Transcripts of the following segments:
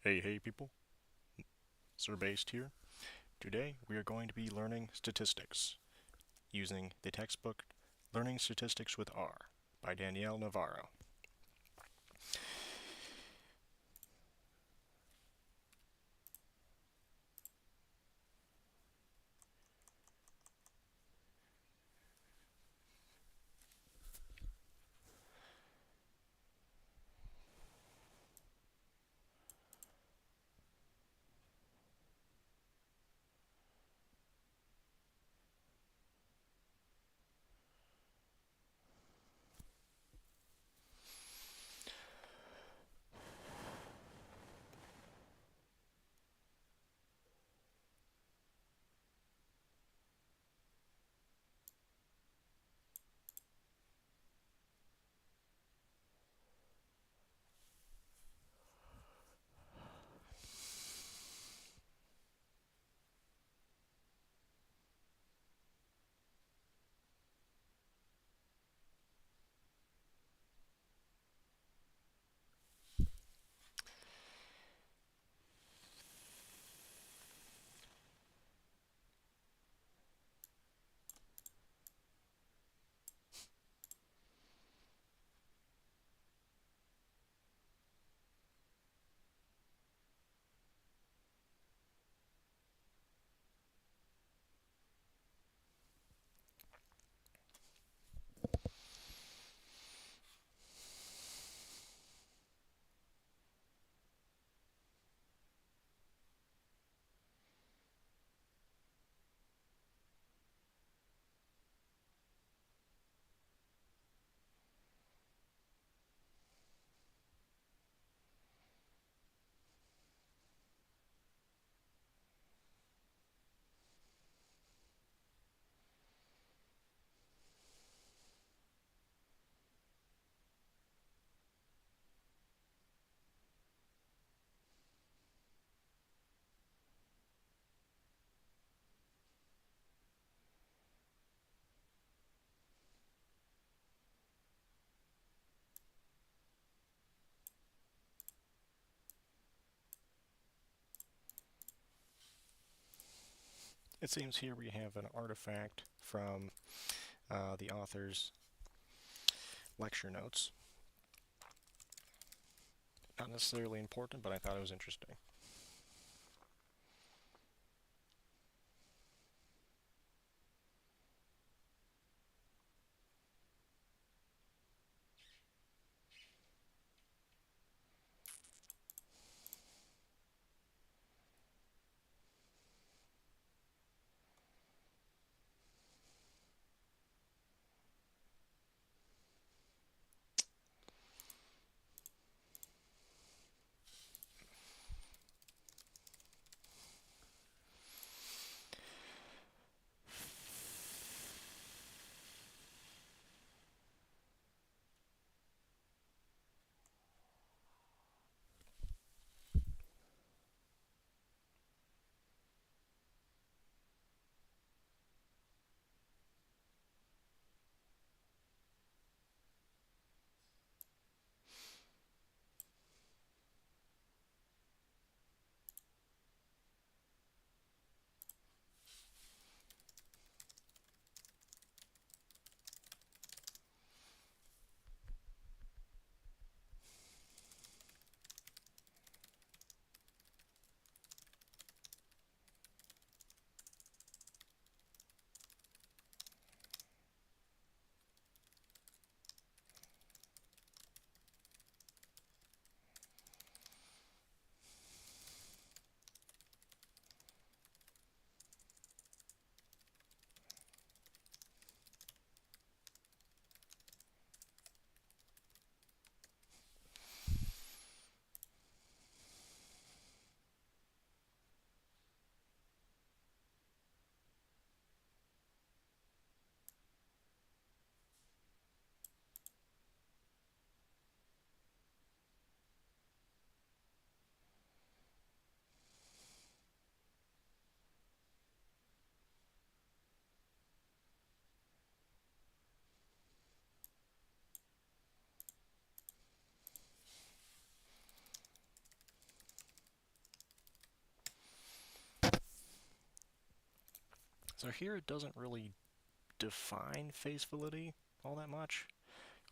Hey people, SirBased here. Today we are going to be learning statistics using the textbook Learning Statistics with R by Danielle Navarro. It seems here we have an artifact from the author's lecture notes. Not necessarily important, but I thought it was interesting. So here it doesn't really define face validity all that much.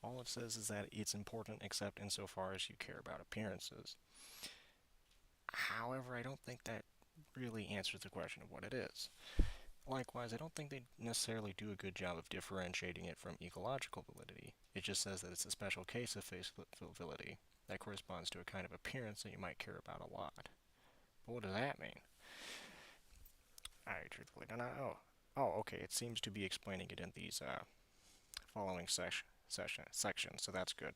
All it says is that it's important except insofar as you care about appearances. However, I don't think that really answers the question of what it is. Likewise, I don't think they necessarily do a good job of differentiating it from ecological validity. It just says that it's a special case of face validity that corresponds to a kind of appearance that you might care about a lot. But what does that mean? I truthfully don't know. Oh, okay, it seems to be explaining it in these following sections, so that's good.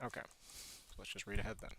Okay, so let's just read ahead then.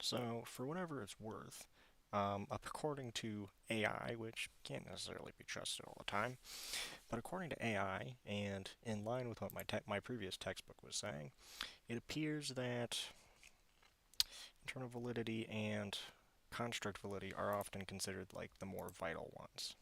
So, for whatever it's worth, according to AI, which can't necessarily be trusted all the time, but according to AI, and in line with what my previous textbook was saying, it appears that internal validity and construct validity are often considered like the more vital ones.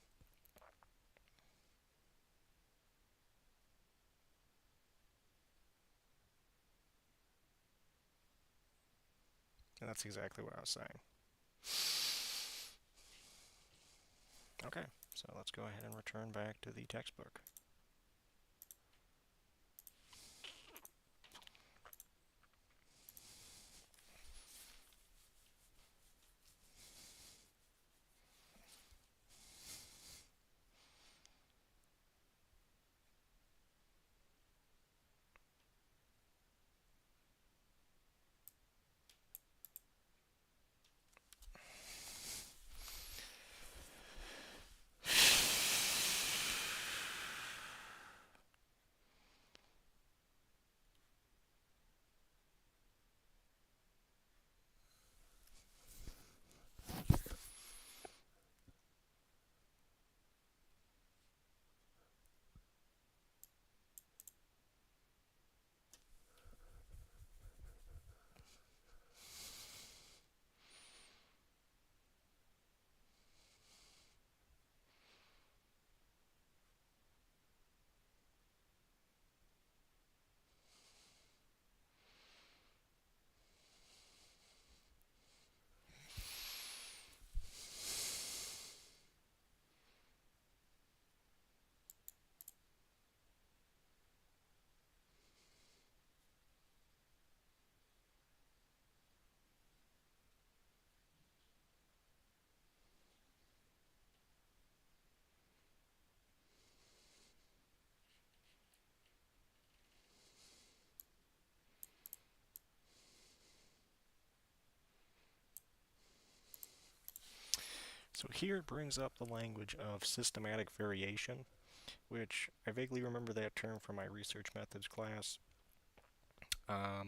And that's exactly what I was saying. Okay, so let's go ahead and return back to the textbook. So here it brings up the language of systematic variation, which I vaguely remember that term from my research methods class. I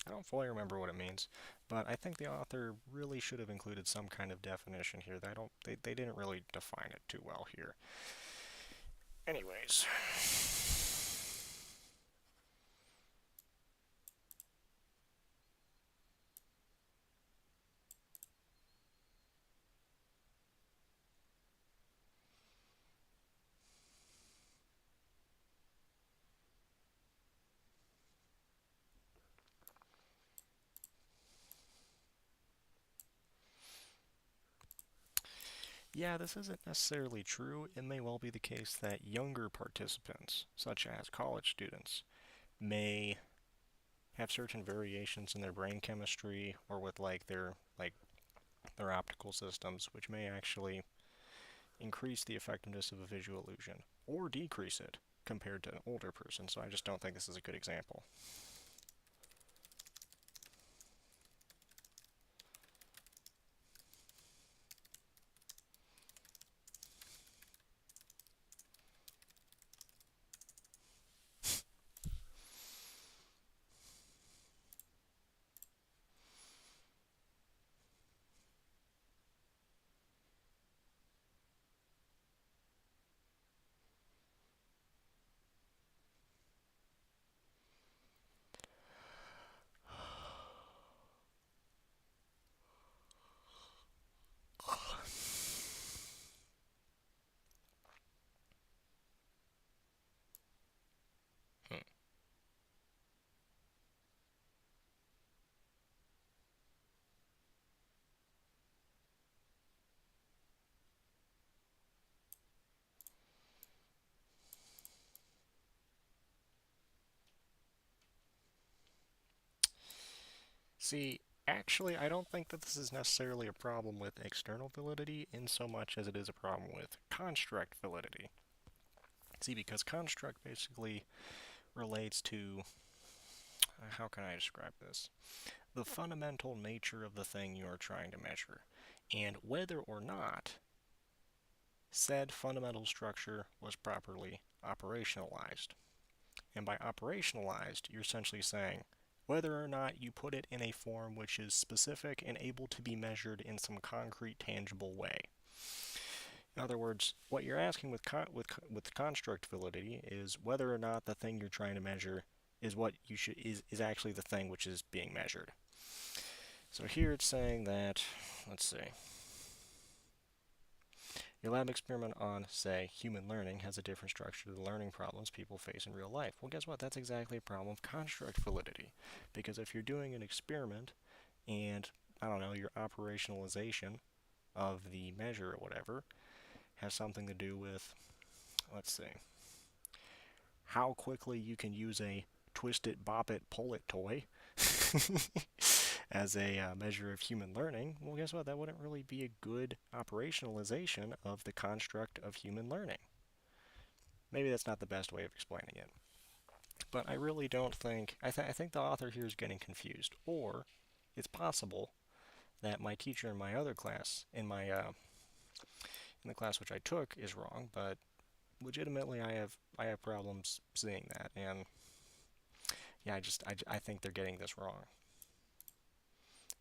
don't fully remember what it means, but I think the author really should have included some kind of definition here. They didn't really define it too well here. Anyways. Yeah, this isn't necessarily true. It may well be the case that younger participants, such as college students, may have certain variations in their brain chemistry or with their optical systems, which may actually increase the effectiveness of a visual illusion or decrease it compared to an older person. So I just don't think this is a good example. Hmm. See, actually, I don't think that this is necessarily a problem with external validity in so much as it is a problem with construct validity. See, because construct basically relates to, how can I describe this? The fundamental nature of the thing you are trying to measure, and whether or not said fundamental structure was properly operationalized. And by operationalized, you're essentially saying whether or not you put it in a form which is specific and able to be measured in some concrete, tangible way. In other words, what you're asking with construct validity is whether or not the thing you're trying to measure is what you should is actually the thing which is being measured. So here it's saying that, let's see, your lab experiment on, say, human learning has a different structure to the learning problems people face in real life. Well, guess what? That's exactly a problem of construct validity. Because if you're doing an experiment and, I don't know, your operationalization of the measure or whatever has something to do with, let's see, how quickly you can use a twist it, bop it, pull it toy as a measure of human learning, well, guess what? That wouldn't really be a good operationalization of the construct of human learning. Maybe that's not the best way of explaining it. But I really don't think, I think the author here is getting confused. Or it's possible that my teacher in my other class, in the class which I took, is wrong, but legitimately I have problems seeing that, and yeah, I think they're getting this wrong.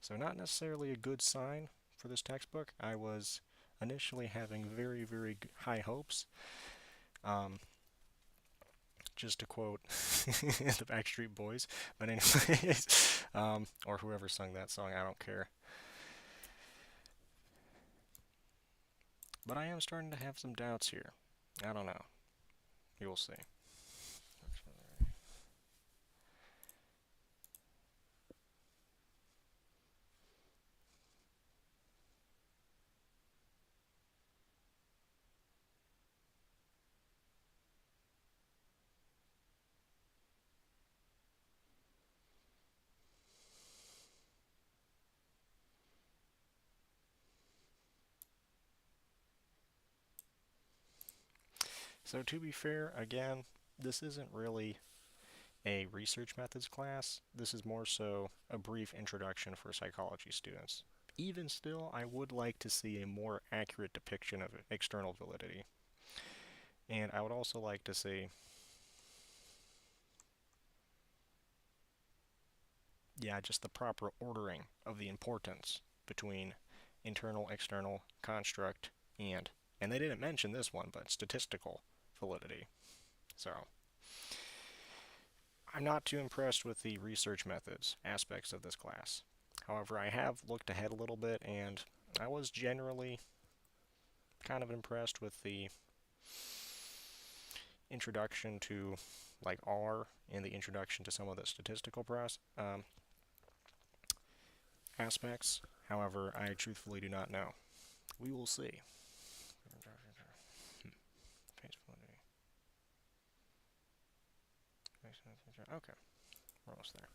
So not necessarily a good sign for this textbook. I was initially having very, very high hopes. Um, just to quote the Backstreet Boys, but anyways, or whoever sung that song, I don't care. But I am starting to have some doubts here. I don't know. You will see. So to be fair, again, this isn't really a research methods class. This is more so a brief introduction for psychology students Even still, I would like to see a more accurate depiction of external validity. And I would also like to see, yeah, just the proper ordering of the importance between internal, external, construct, and they didn't mention this one, but statistical validity. So, I'm not too impressed with the research methods aspects of this class. However, I have looked ahead a little bit, and I was generally kind of impressed with the introduction to like R and the introduction to some of the statistical aspects. However, I truthfully do not know. We will see. Okay, we're almost there.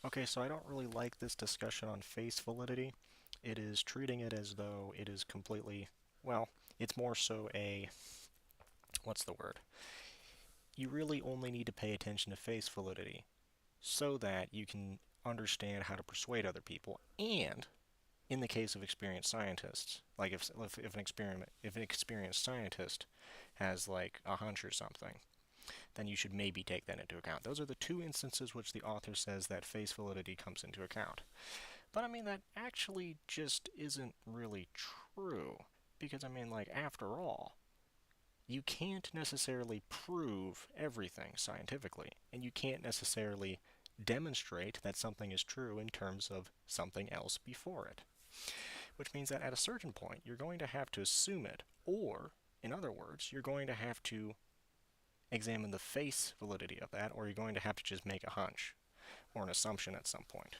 Okay, so I don't really like this discussion on face validity. It is treating it as though it is completely, well, it's more so a, what's the word? You really only need to pay attention to face validity so that you can understand how to persuade other people. And in the case of experienced scientists, like if an experienced scientist has like a hunch or something, then you should maybe take that into account. Those are the two instances which the author says that face validity comes into account. But I mean, that actually just isn't really true. Because I mean, like, after all, you can't necessarily prove everything scientifically, and you can't necessarily demonstrate that something is true in terms of something else before it. Which means that at a certain point, you're going to have to assume it, or, in other words, you're going to have to examine the face validity of that, or you're going to have to just make a hunch or an assumption at some point.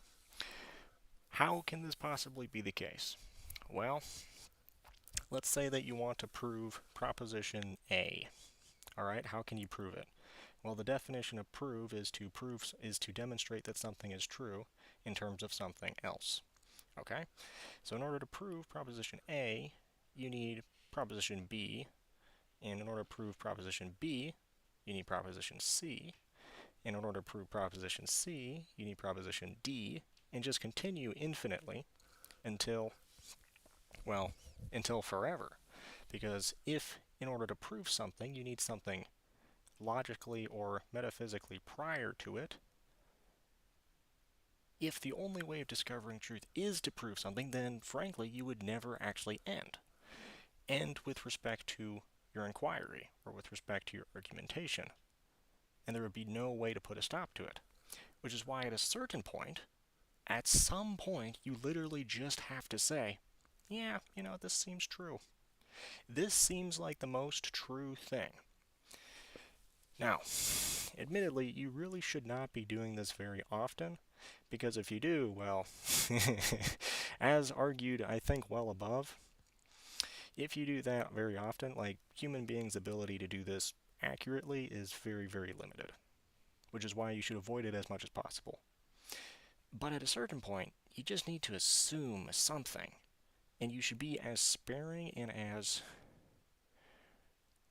How can this possibly be the case? Well, let's say that you want to prove proposition A. All right, how can you prove it? Well, the definition of prove is to demonstrate that something is true in terms of something else. Okay? So in order to prove proposition A, you need proposition B, and in order to prove proposition B, you need proposition C. And in order to prove proposition C, you need proposition D, and just continue infinitely until, well, until forever. Because if, in order to prove something, you need something logically or metaphysically prior to it, if the only way of discovering truth is to prove something, then frankly, you would never actually end. End with respect to your inquiry or with respect to your argumentation. And there would be no way to put a stop to it. Which is why at some point, you literally just have to say, yeah, this seems true. This seems like the most true thing. Now, admittedly, you really should not be doing this very often, because if you do, well, as argued, I think, well above, if you do that very often, like, human beings' ability to do this accurately is very, very limited. which is why you should avoid it as much as possible. But at a certain point, you just need to assume something, and you should be as sparing and as,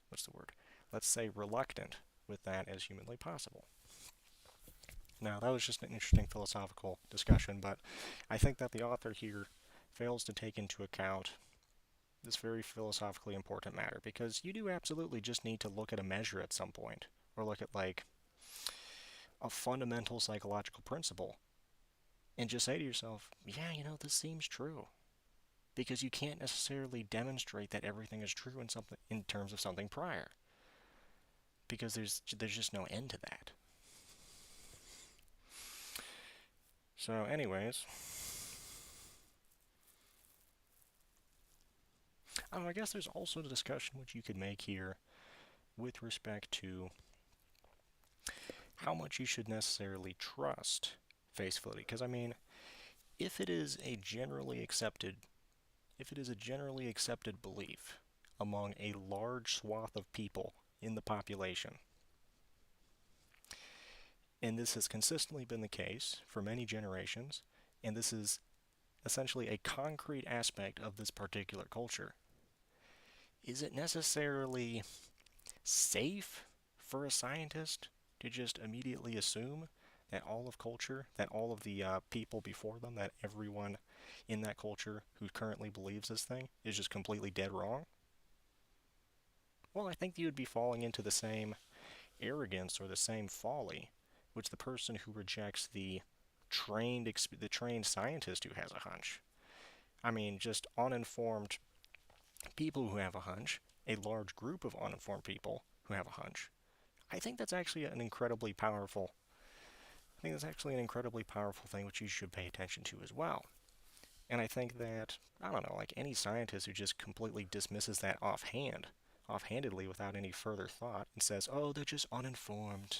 what's the word? Let's say reluctant with that as humanly possible. Now, that was just an interesting philosophical discussion, but I think that the author here fails to take into account this very philosophically important matter, because you do absolutely just need to look at a measure at some point, or look at, like, a fundamental psychological principle, and just say to yourself, yeah, this seems true. Because you can't necessarily demonstrate that everything is true in terms of something prior. Because there's just no end to that. So anyways, I guess there's also the discussion which you could make here with respect to how much you should necessarily trust face validity. Because, I mean, if it is a generally accepted belief among a large swath of people in the population, and this has consistently been the case for many generations, and this is essentially a concrete aspect of this particular culture, is it necessarily safe for a scientist to just immediately assume that all of culture, that all of the people before them, that everyone in that culture who currently believes this thing is just completely dead wrong? Well, I think you would be falling into the same arrogance or the same folly which the person who rejects the trained scientist who has a hunch. I mean, just uninformed people who have a hunch, a large group of uninformed people who have a hunch. I think that's actually an incredibly powerful thing which you should pay attention to as well. And I think that, I don't know, like any scientist who just completely dismisses that offhandedly without any further thought, and says, oh, they're just uninformed.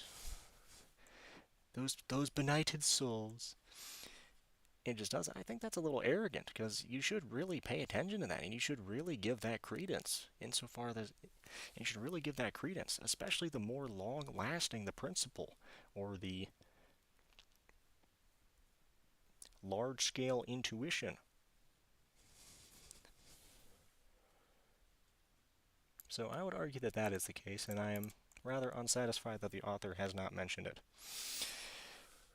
Those benighted souls. It just doesn't. I think that's a little arrogant, because you should really pay attention to that, and you should really give that credence, insofar that you should really give that credence, especially the more long-lasting the principle, or the large-scale intuition. So I would argue that that is the case, and I am rather unsatisfied that the author has not mentioned it.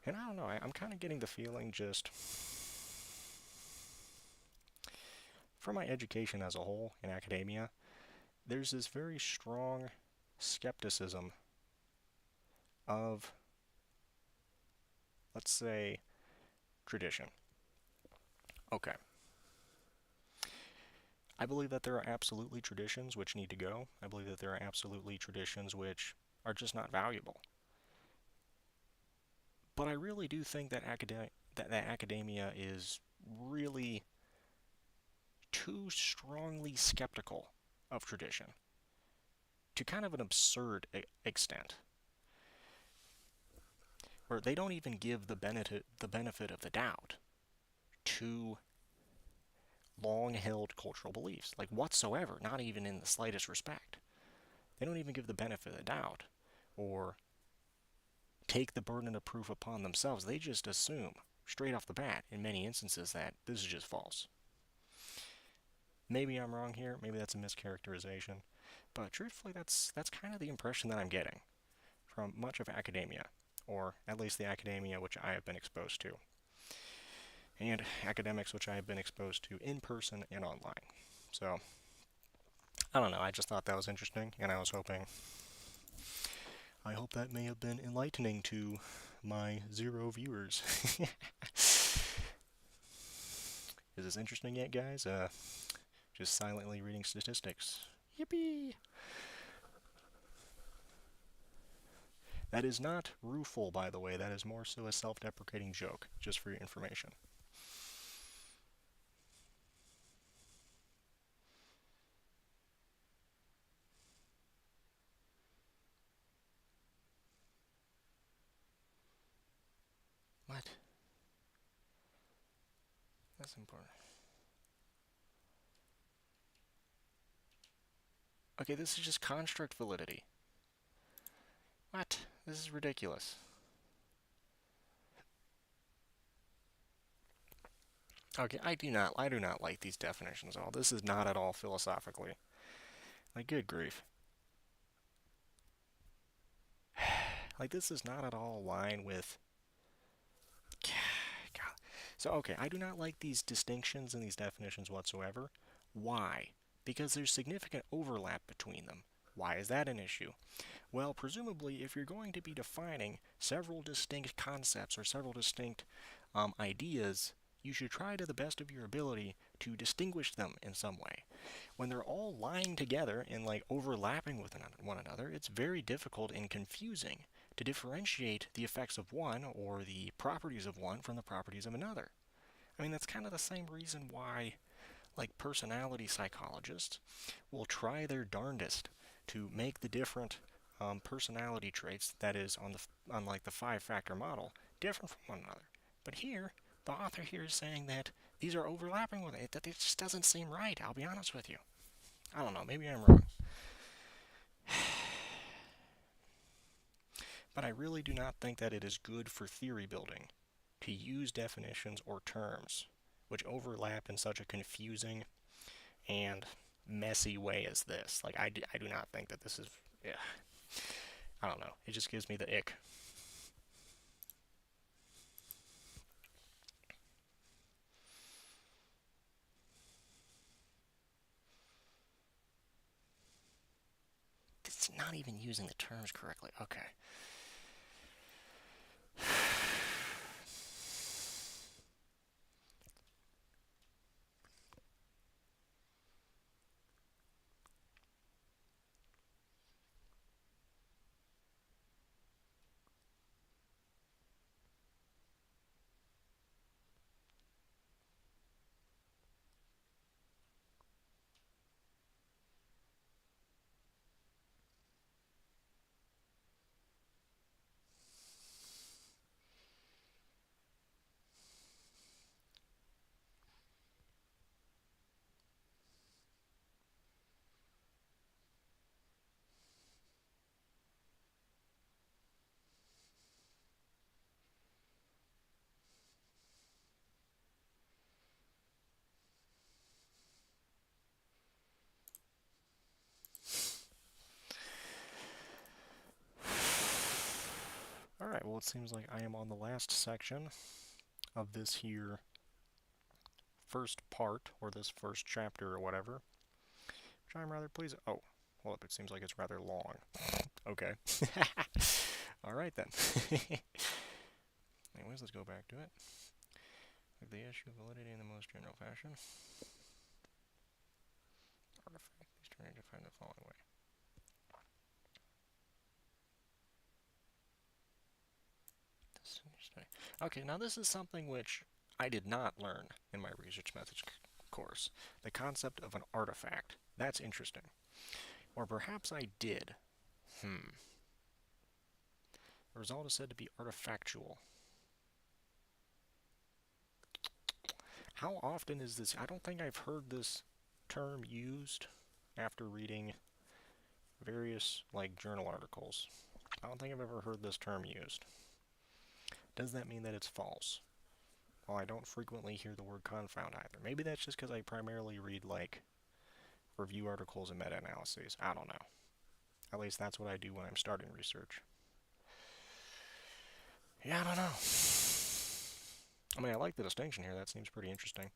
And I don't know, I'm kind of getting the feeling, just from my education as a whole in academia, there's this very strong skepticism of, let's say, tradition. Okay. I believe that there are absolutely traditions which need to go. I believe that there are absolutely traditions which are just not valuable. But I really do think that academia is really too strongly skeptical of tradition, to kind of an absurd extent, where they don't even give the benefit of the doubt to long-held cultural beliefs, like whatsoever, not even in the slightest respect. They don't even give the benefit of the doubt, or take the burden of proof upon themselves. They just assume, straight off the bat, in many instances, that this is just false. Maybe I'm wrong here, maybe that's a mischaracterization, but truthfully that's kind of the impression that I'm getting from much of academia, or at least the academia which I have been exposed to, and academics which I have been exposed to in person and online. So, I don't know, I just thought that was interesting, and I hope that may have been enlightening to my 0 viewers. Is this interesting yet, guys? Just silently reading statistics. Yippee! That is not rueful, by the way. That is more so a self-deprecating joke, just for your information. What? That's important. Okay, this is just construct validity. What? This is ridiculous. Okay, I do not like these definitions at all. This is not at all philosophically. Like, good grief. Like, this is not at all align with. God. So, okay, I do not like these distinctions and these definitions whatsoever. Why? Because there's significant overlap between them. Why is that an issue? Well, presumably, if you're going to be defining several distinct concepts or several distinct ideas, you should try to the best of your ability to distinguish them in some way. When they're all lying together and like overlapping with one another, it's very difficult and confusing to differentiate the effects of one or the properties of one from the properties of another. I mean, that's kind of the same reason why like personality psychologists will try their darndest to make the different personality traits that is on like the five-factor model different from one another. But here, the author here is saying that these are overlapping with it. That it just doesn't seem right. I'll be honest with you. I don't know. Maybe I'm wrong. But I really do not think that it is good for theory building to use definitions or terms which overlap in such a confusing and messy way as this. Like, I do not think that this is. Yeah, I don't know. It just gives me the ick. It's not even using the terms correctly. Okay. Alright, well, it seems like I am on the last section of this here first part, or this first chapter, or whatever, which I'm rather pleased. Oh, well, it seems like it's rather long. Okay. Alright then. Anyways, let's go back to it. Like the issue of validity in the most general fashion. Artifact. These turn defined the following way. Okay, now this is something which I did not learn in my research methods course. The concept of an artifact. That's interesting. Or perhaps I did. Hmm. The result is said to be artifactual. How often is this? I don't think I've heard this term used after reading various like journal articles. I don't think I've ever heard this term used. Does that mean that it's false? Well, I don't frequently hear the word confound either. Maybe that's just because I primarily read like review articles and meta-analyses. I don't know. At least that's what I do when I'm starting research. Yeah, I don't know. I mean, I like the distinction here. That seems pretty interesting.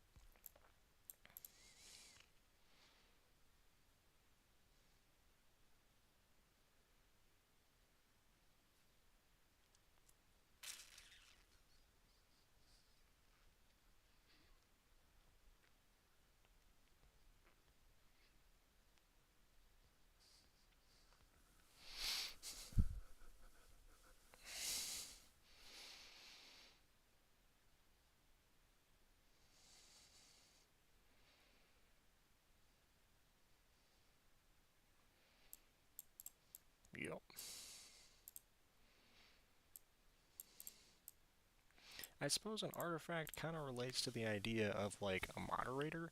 Yep. I suppose an artifact kind of relates to the idea of like a moderator,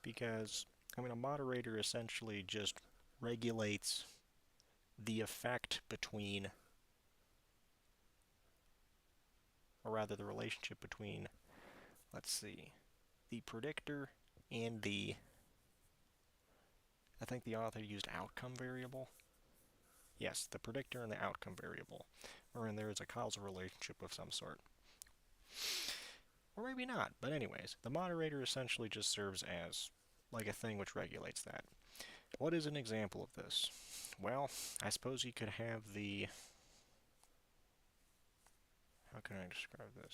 because, I mean, a moderator essentially just regulates the effect between, or rather the relationship between, let's see, the predictor and the, I think the author used outcome variable. Yes, the predictor and the outcome variable, wherein there is a causal relationship of some sort. Or maybe not, but anyways, the moderator essentially just serves as like a thing which regulates that. What is an example of this? Well, I suppose you could have the, how can I describe this?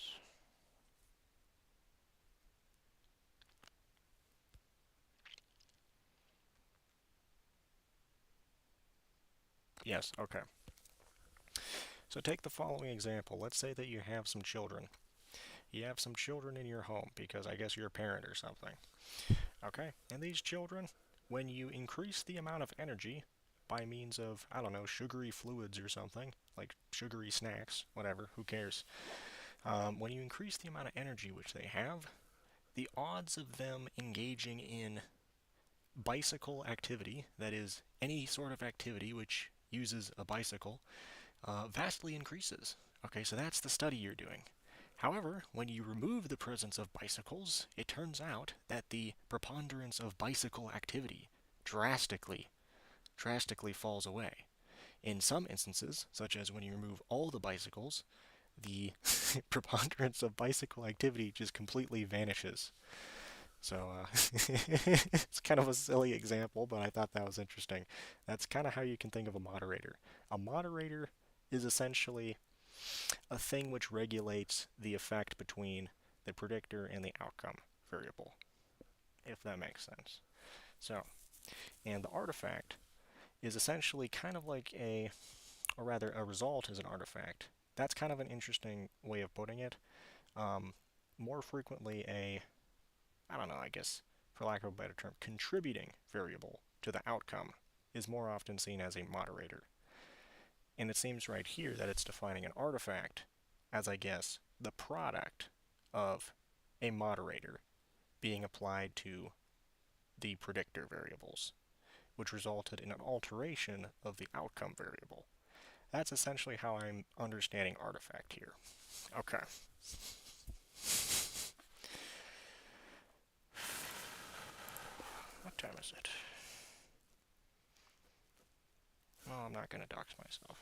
Yes, okay. So take the following example. Let's say that you have some children. You have some children in your home because I guess you're a parent or something. Okay, and these children, when you increase the amount of energy by means of, I don't know, sugary fluids or something, like sugary snacks, whatever, who cares? When you increase the amount of energy which they have, the odds of them engaging in bicycle activity, that is, any sort of activity which uses a bicycle, vastly increases. Okay, so that's the study you're doing. However, when you remove the presence of bicycles, it turns out that the preponderance of bicycle activity drastically falls away. In some instances, such as when you remove all the bicycles, the preponderance of bicycle activity just completely vanishes. So it's kind of a silly example, but I thought that was interesting. That's kind of how you can think of a moderator. A moderator is essentially a thing which regulates the effect between the predictor and the outcome variable, if that makes sense. So, and the artifact is essentially kind of like or rather, a result is an artifact. That's kind of an interesting way of putting it. More frequently, I don't know, I guess, for lack of a better term, contributing variable to the outcome is more often seen as a moderator. And it seems right here that it's defining an artifact as, I guess, the product of a moderator being applied to the predictor variables, which resulted in an alteration of the outcome variable. That's essentially how I'm understanding artifact here. Okay. What time is it? Well, I'm not going to dox myself.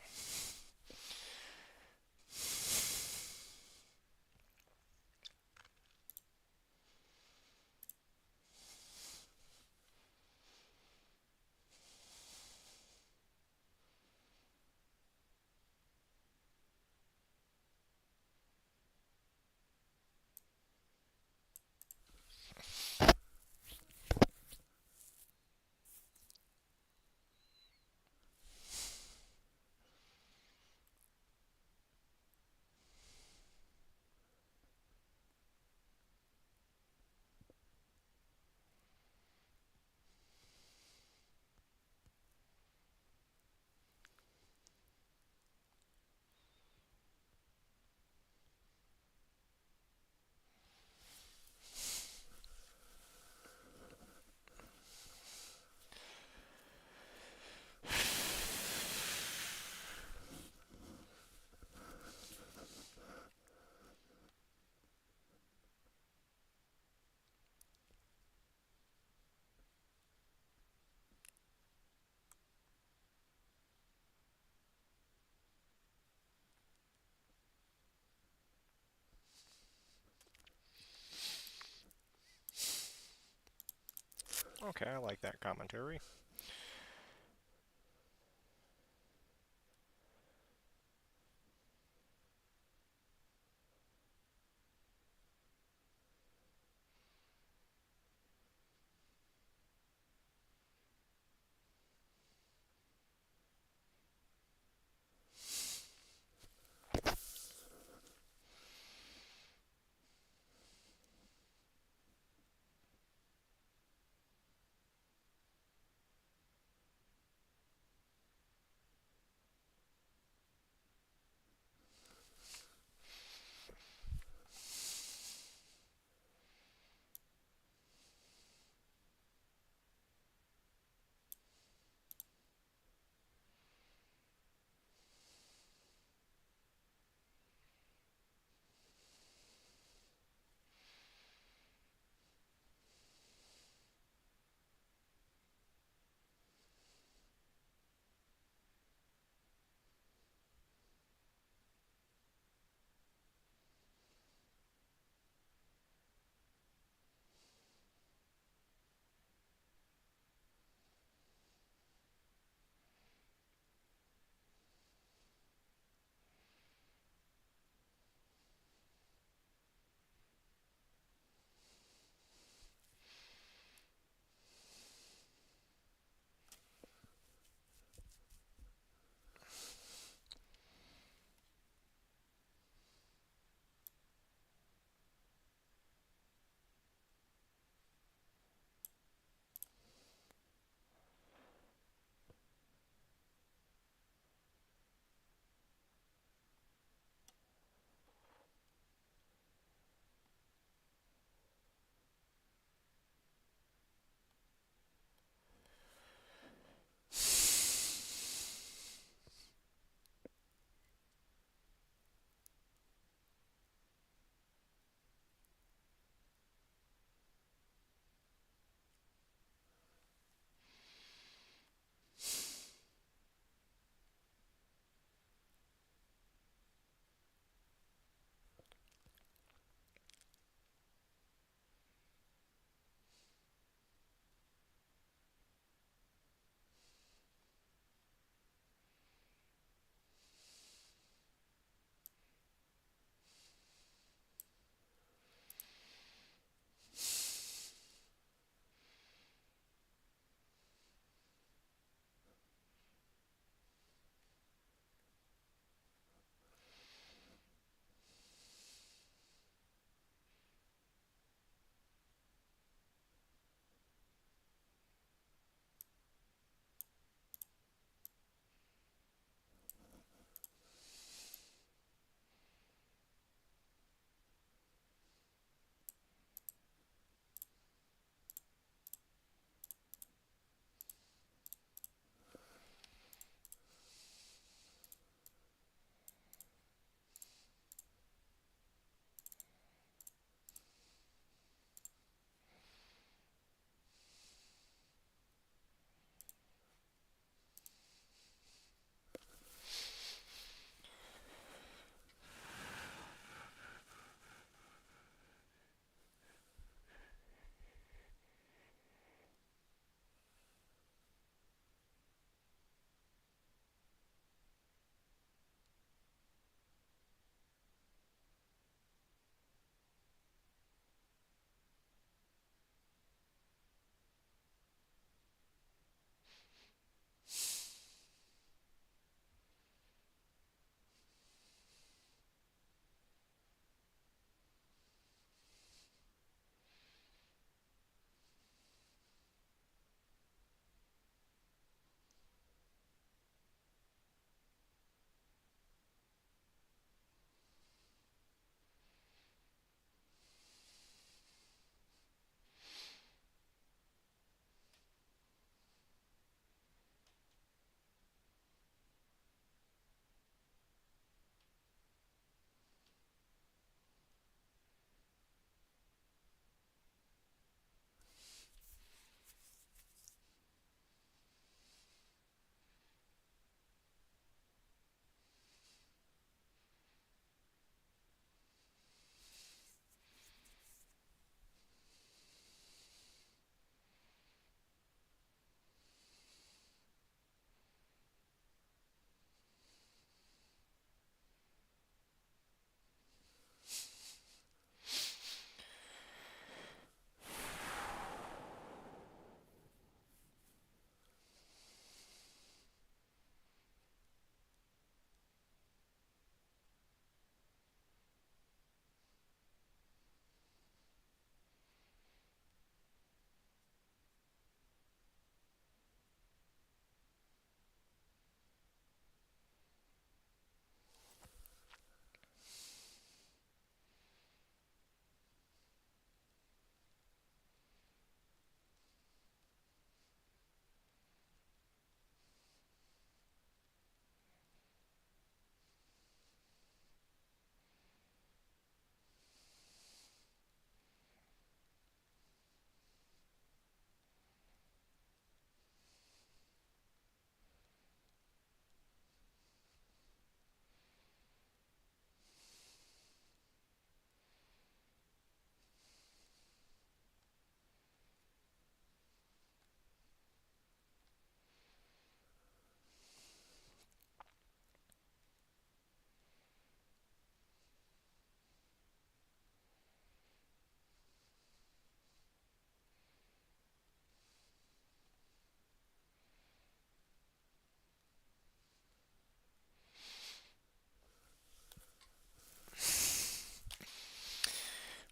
Okay, I like that commentary.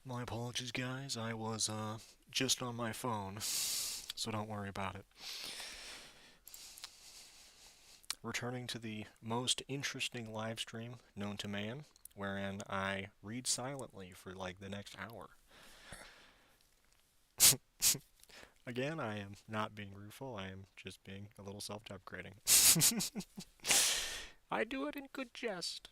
My apologies, guys. I was just on my phone, so don't worry about it. Returning to the most interesting live stream known to man, wherein I read silently for like the next hour. Again, I am not being rueful, I am just being a little self-deprecating. I do it in good jest.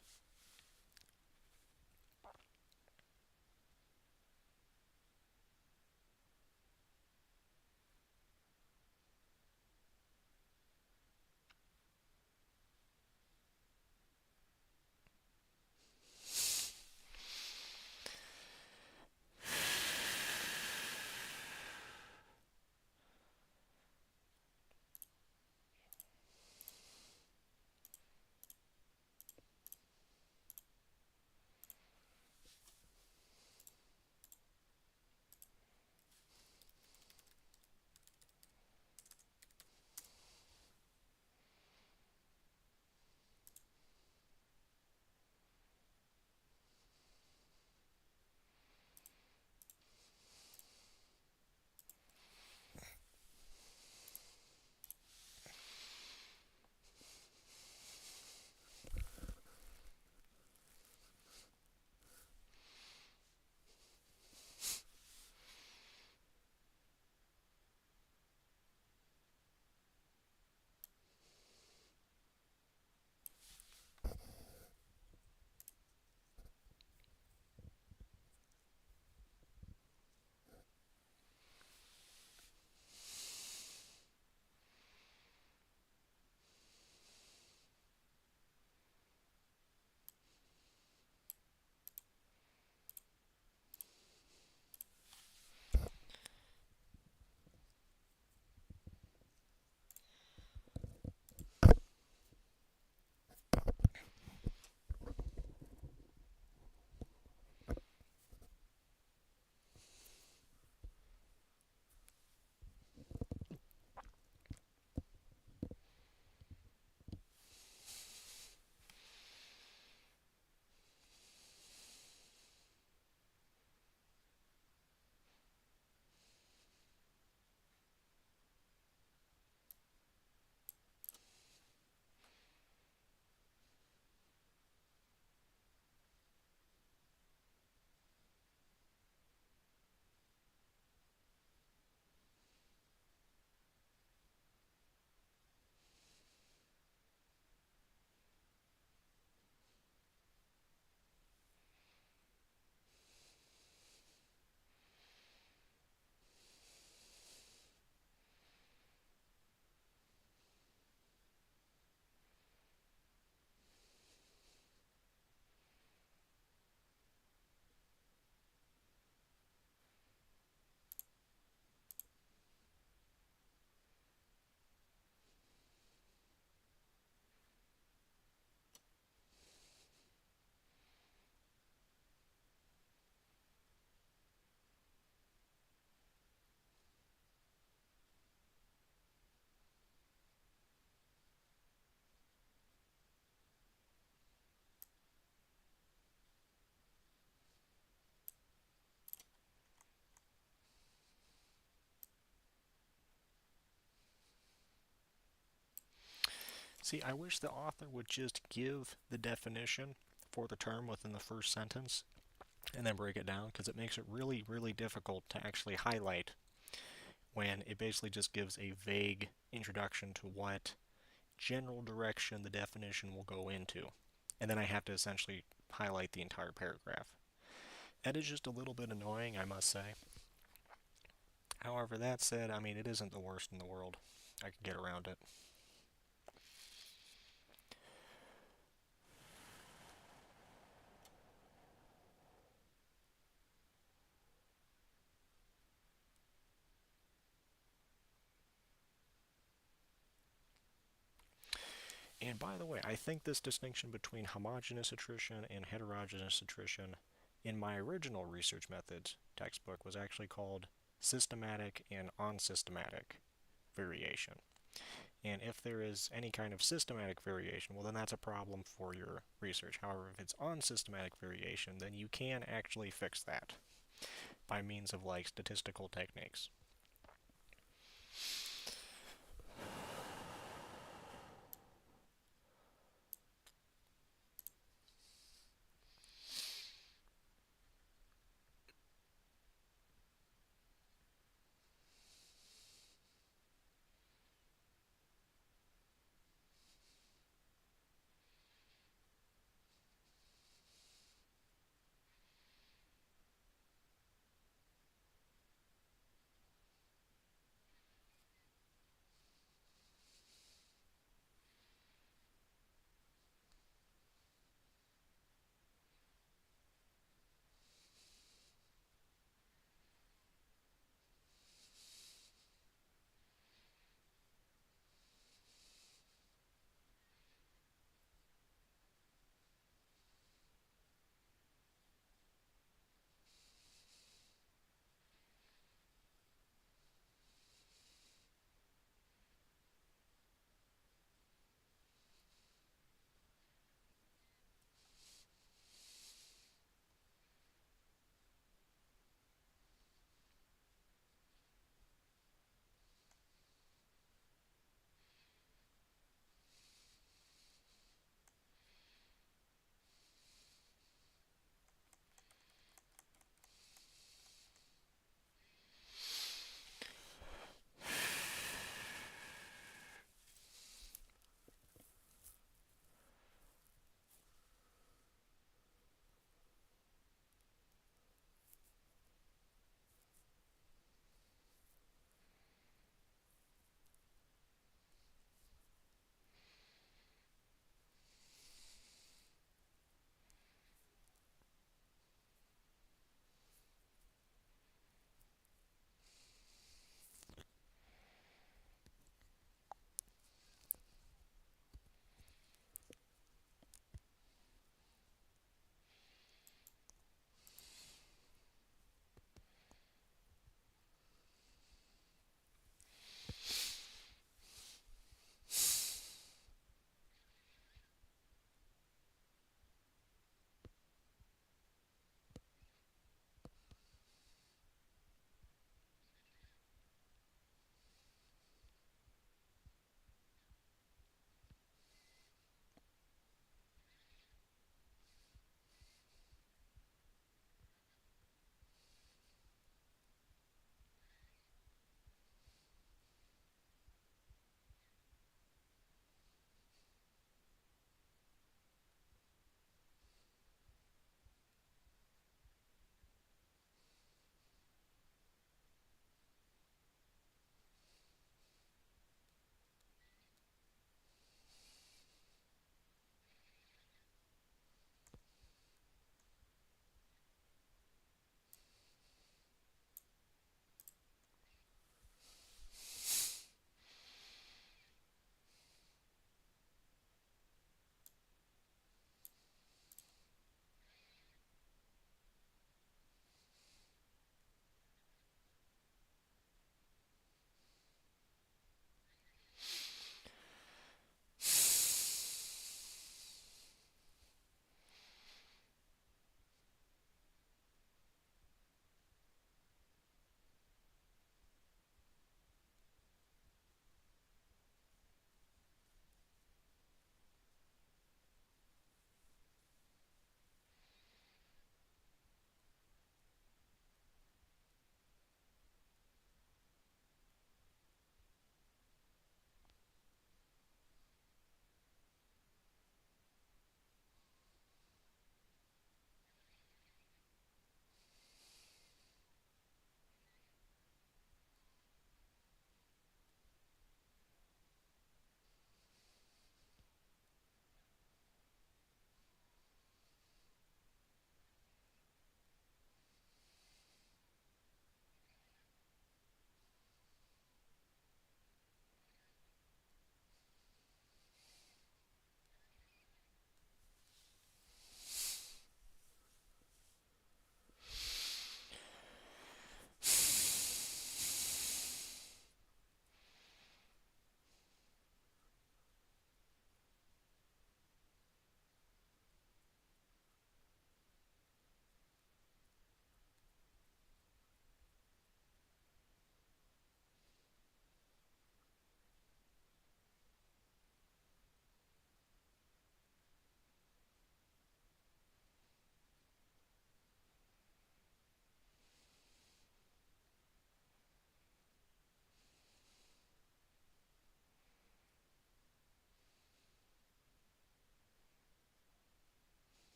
See, I wish the author would just give the definition for the term within the first sentence and then break it down, because it makes it really, really difficult to actually highlight when it basically just gives a vague introduction to what general direction the definition will go into. And then I have to essentially highlight the entire paragraph. That is just a little bit annoying, I must say. However, that said, I mean, it isn't the worst in the world. I can get around it. And by the way, I think this distinction between homogeneous attrition and heterogeneous attrition in my original research methods textbook was actually called systematic and unsystematic variation. And if there is any kind of systematic variation, well, then that's a problem for your research. However, if it's unsystematic variation, then you can actually fix that. by means of like statistical techniques.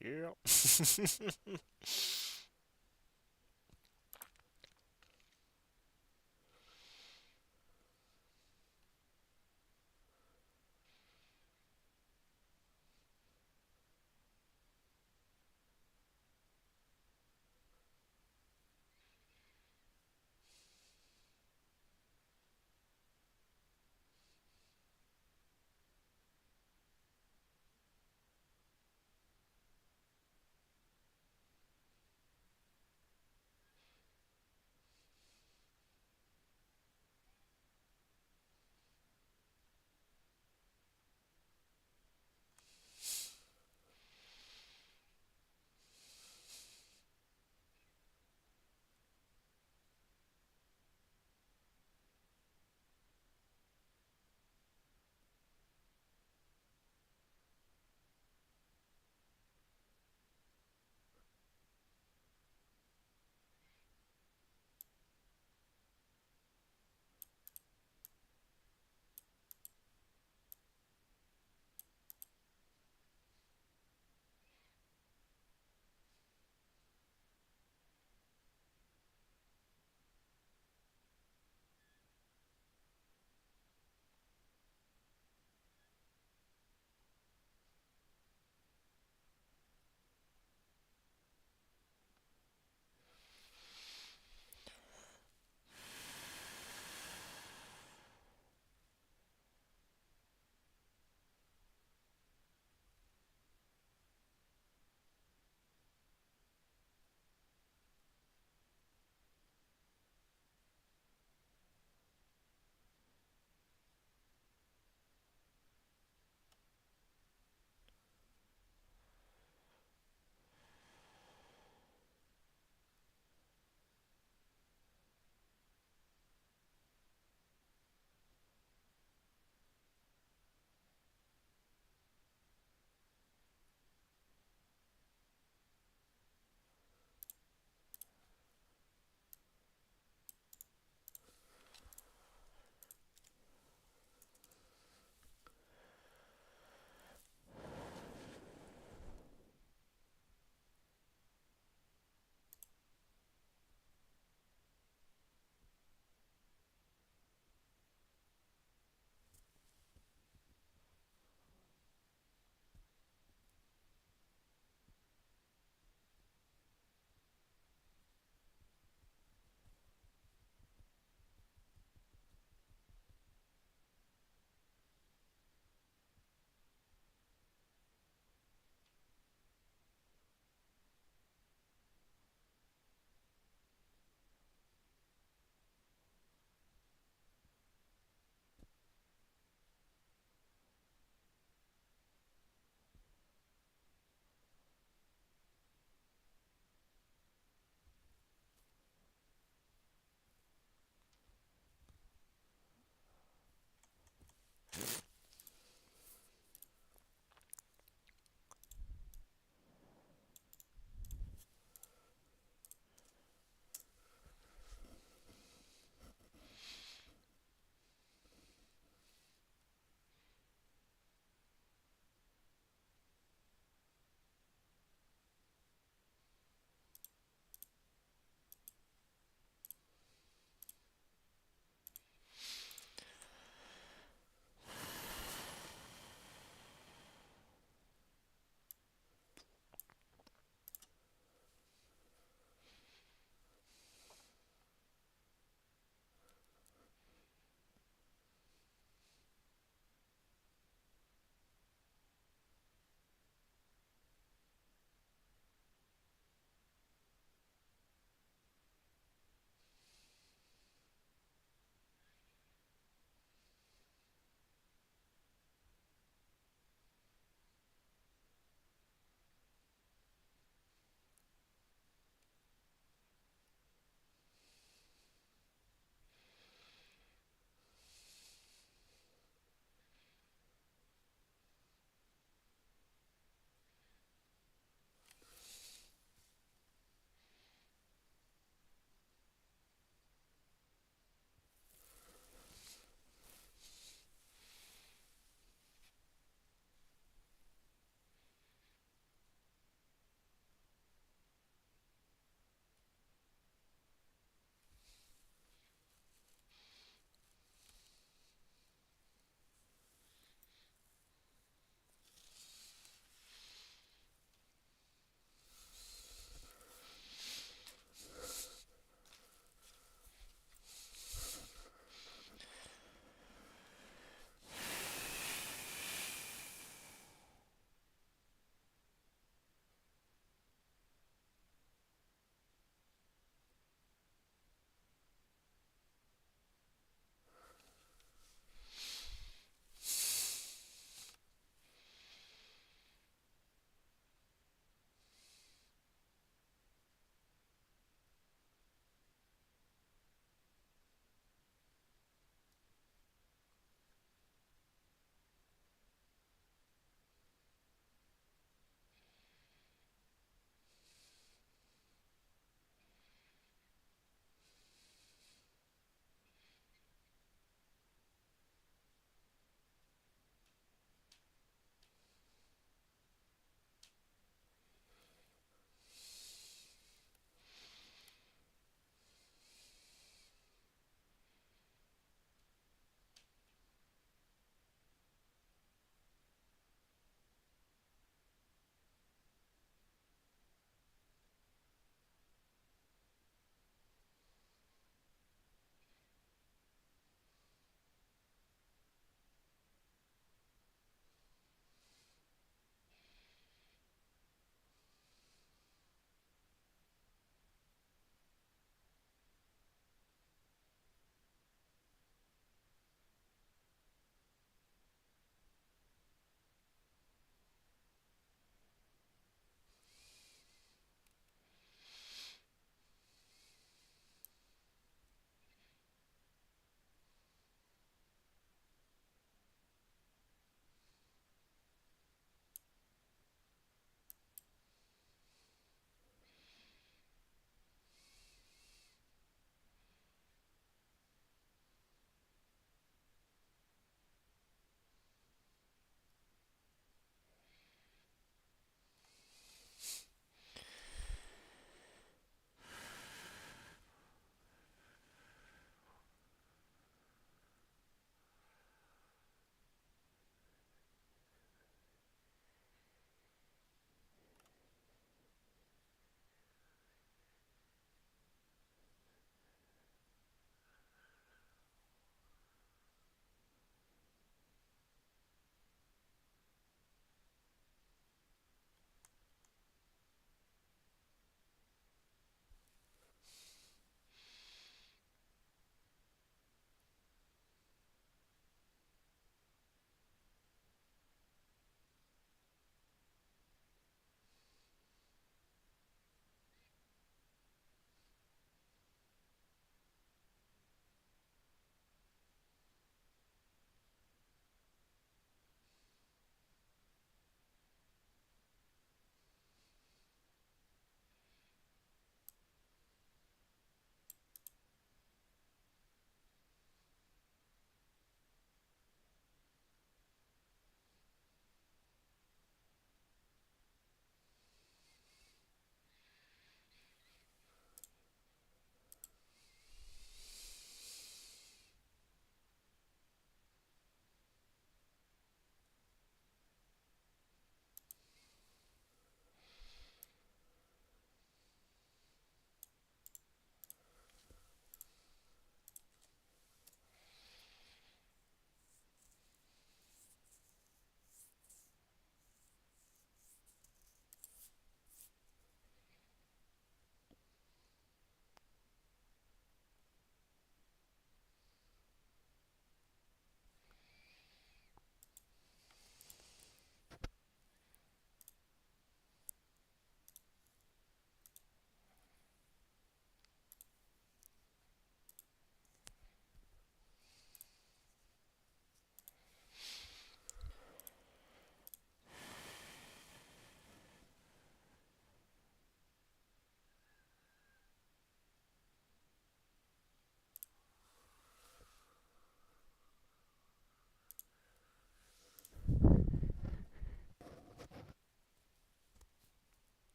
Yep.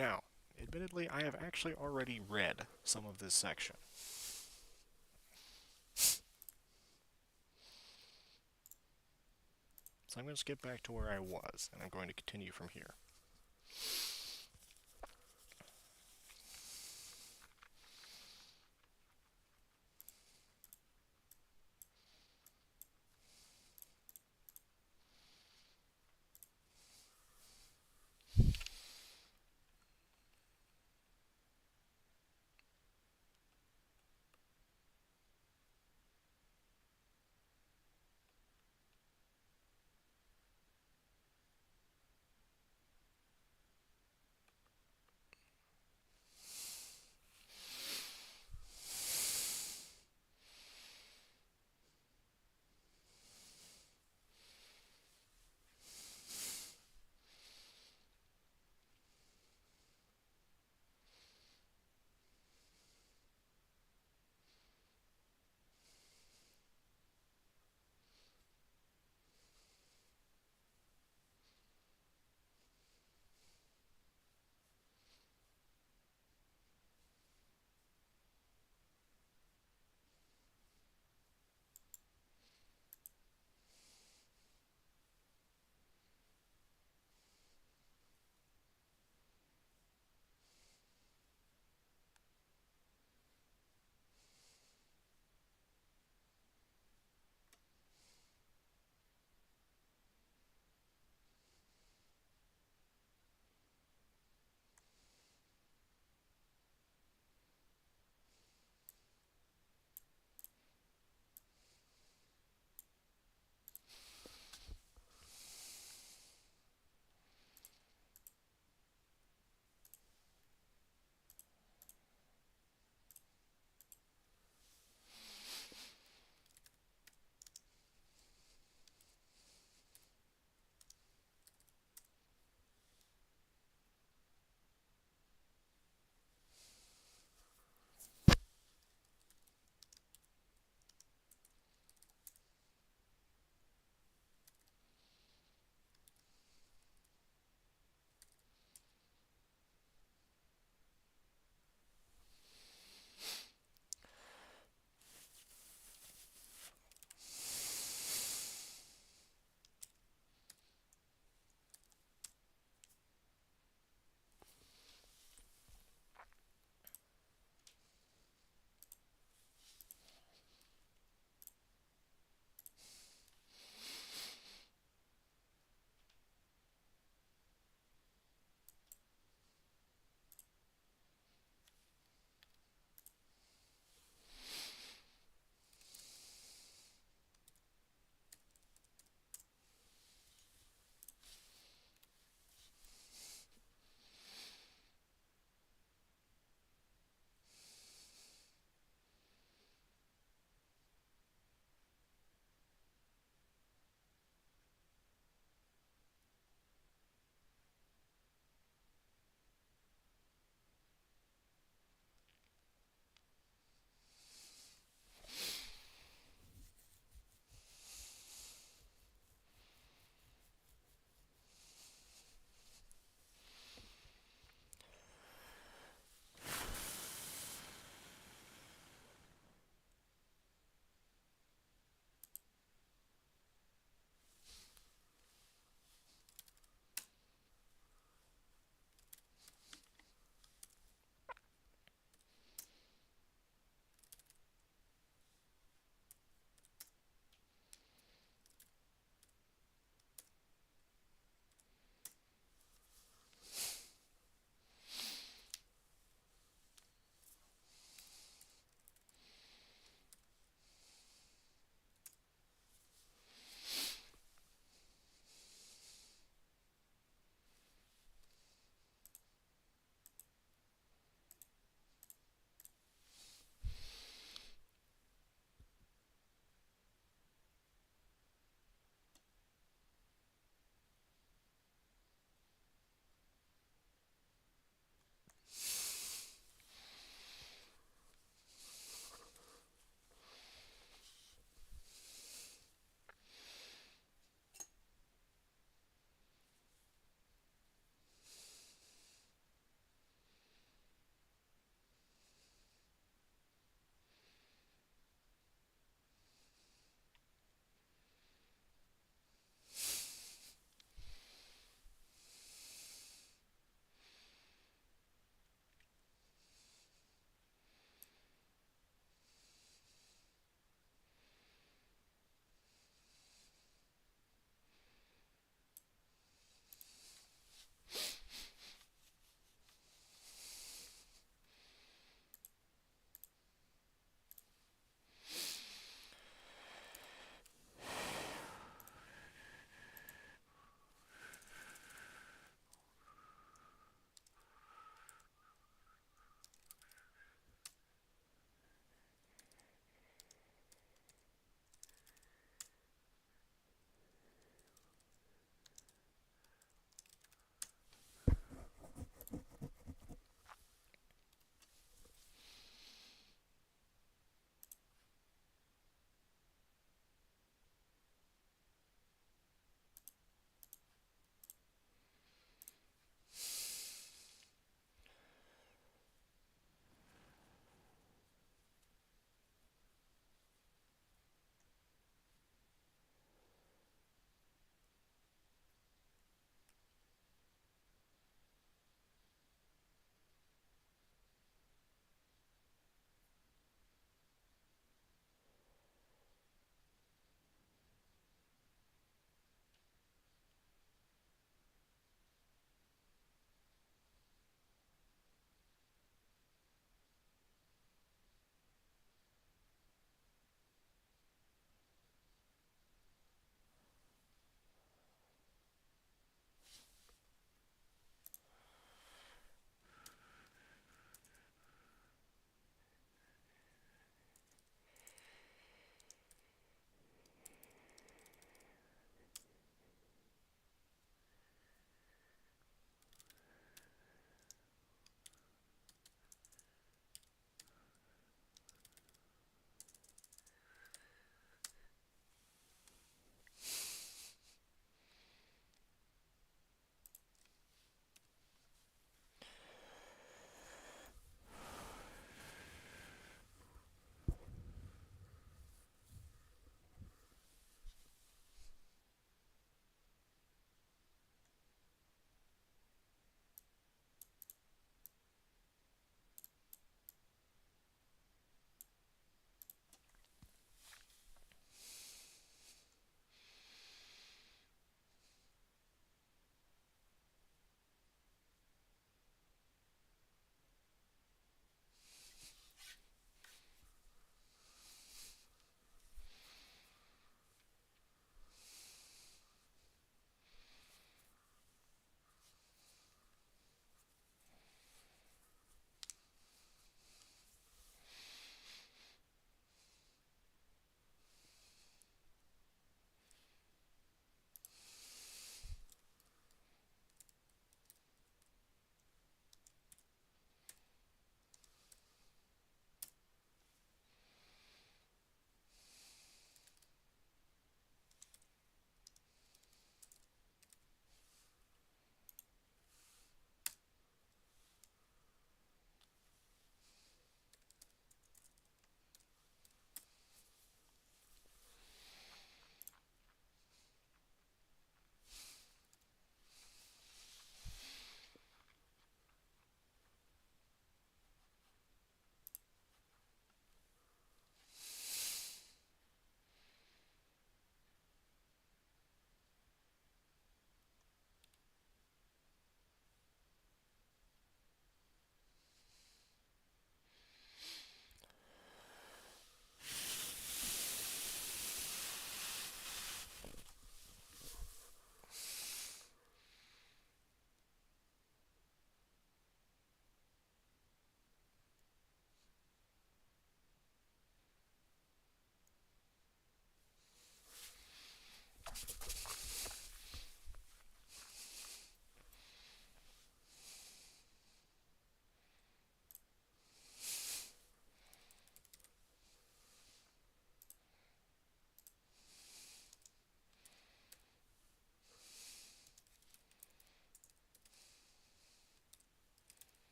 Now, admittedly, I have actually already read some of this section. So I'm going to skip back to where I was, and I'm going to continue from here.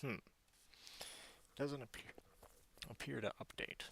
Hmm. Doesn't appear to update.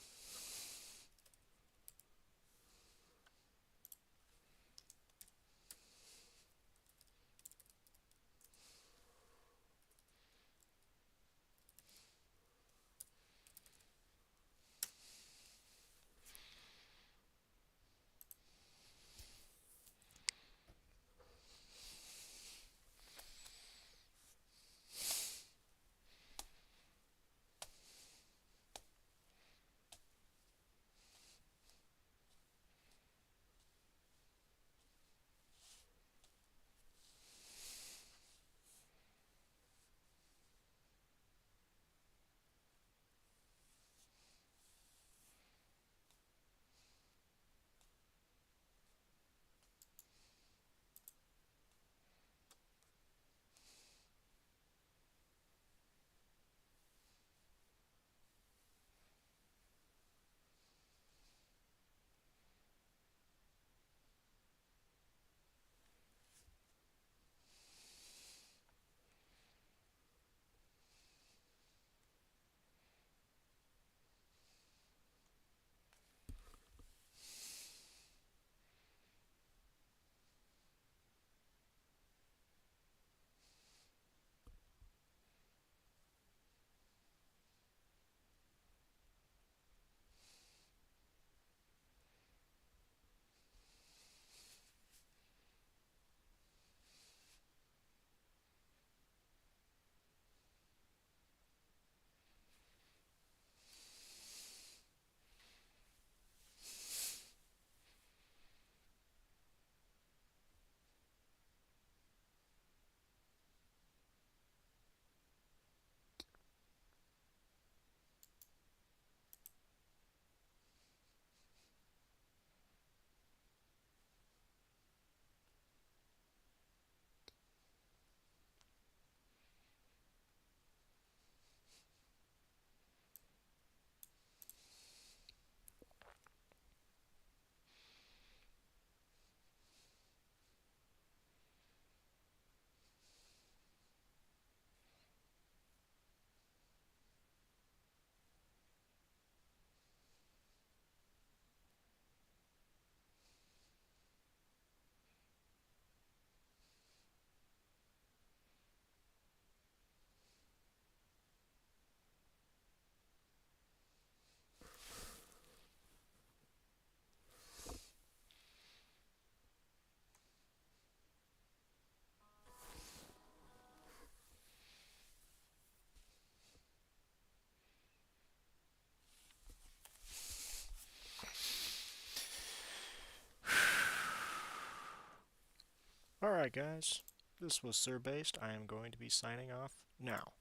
Alright, guys. This was Sir Based. I am going to be signing off now.